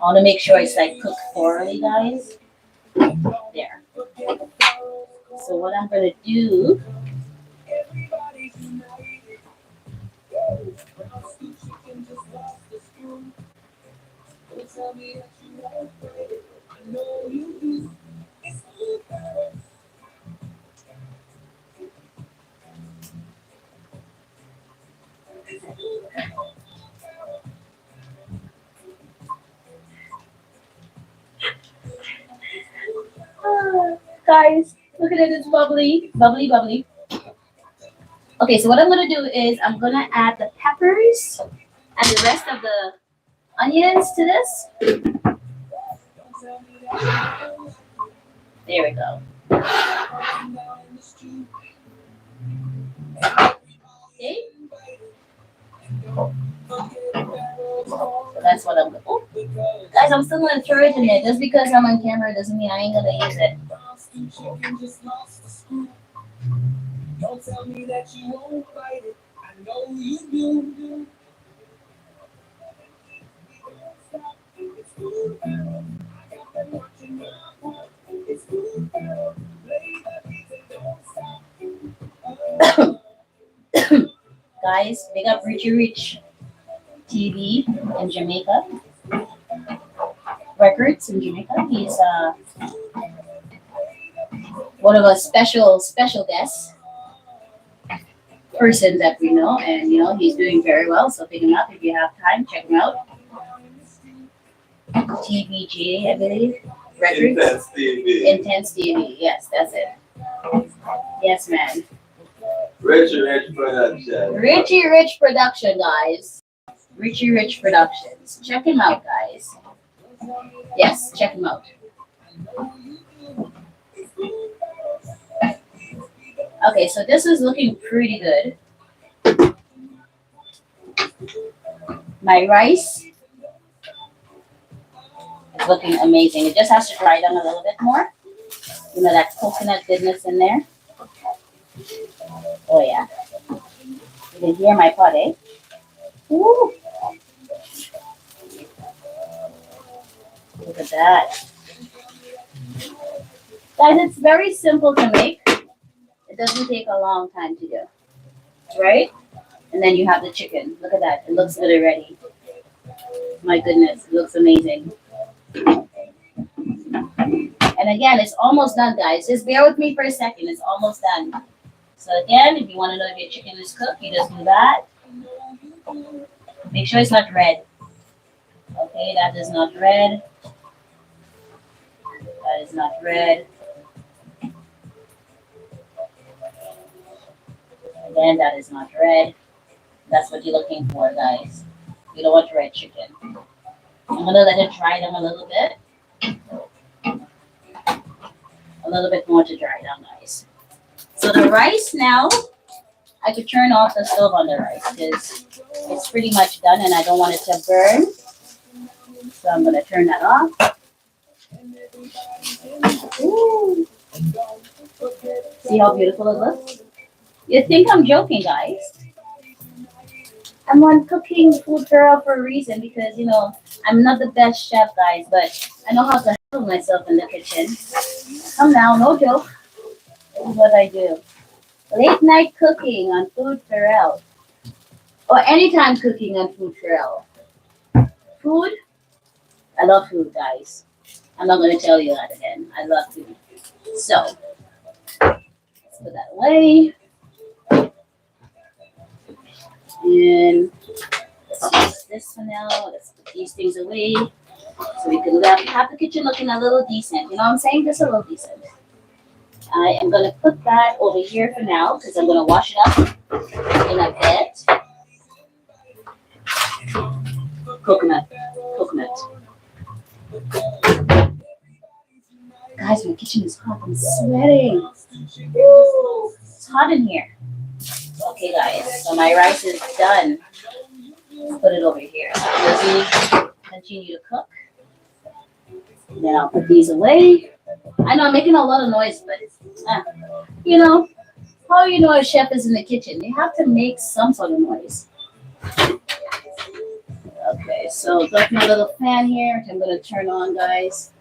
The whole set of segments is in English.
I want to make sure it's like cooked thoroughly, guys. There. So what I'm gonna do, guys, look at it, it's bubbly, bubbly, bubbly. Okay, so what I'm gonna do is I'm gonna add the peppers and the rest of the onions to this. There we go. Okay, so that's what I'm gonna. Oh, guys, I'm still gonna throw it in there. Just because I'm on camera doesn't mean I ain't gonna use it. Guys, big up Richie Rich TV in Jamaica. Records in Jamaica. He's one of a special guests person that we know, and he's doing very well. So pick him up if you have time. Check him out. TVG, I believe. Records. Intense TV. Intense TV. Yes, that's it. Yes, man. Richie Rich Production. Richie Rich Production, guys. Richie Rich Productions. Check him out, guys. Yes, check him out. Okay, so this is looking pretty good. My rice is looking amazing. It just has to dry down a little bit more. That coconut goodness in there. Oh yeah. You can hear my pot, eh? Woo! Look at that. Guys, it's very simple to make. It doesn't take a long time to do. Right? And then you have the chicken. Look at that. It looks good already. My goodness, it looks amazing. And again, it's almost done, guys. Just bear with me for a second. It's almost done. So again, if you want to know if your chicken is cooked, you just do that. Make sure it's not red. Okay, that is not red. That is not red. Again, that is not red. That's what you're looking for, guys. You don't want red chicken. I'm going to let it dry down a little bit. A little bit more to dry down, guys. So the rice now, I could turn off the stove on the rice because it's pretty much done and I don't want it to burn. So I'm going to turn that off. Ooh. See how beautiful it looks? You think I'm joking, guys? I'm on cooking food-farrell for a reason because, I'm not the best chef, guys, but I know how to handle myself in the kitchen. Come now, no joke. This is what I do. Late night cooking on food-farrell. Or anytime cooking on food-farrell. Food? I love food, guys. I'm not going to tell you that again. I love food. So, let's put that away. And let's use this for now. Let's put these things away. So we can have the kitchen looking a little decent. You know what I'm saying? Just a little decent. I am going to put that over here for now because I'm going to wash it up in a bit. Coconut. Guys, my kitchen is hot. I'm sweating. Woo! It's hot in here. Okay, guys. So my rice is done. Let's put it over here. Let me continue to cook. Then I'll put these away. I know I'm making a lot of noise, but how a chef is in the kitchen? They have to make some sort of noise. Okay, so got my little fan here, which I'm gonna turn on, guys,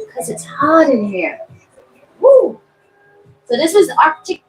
because it's hot in here. Woo! So this is Arctic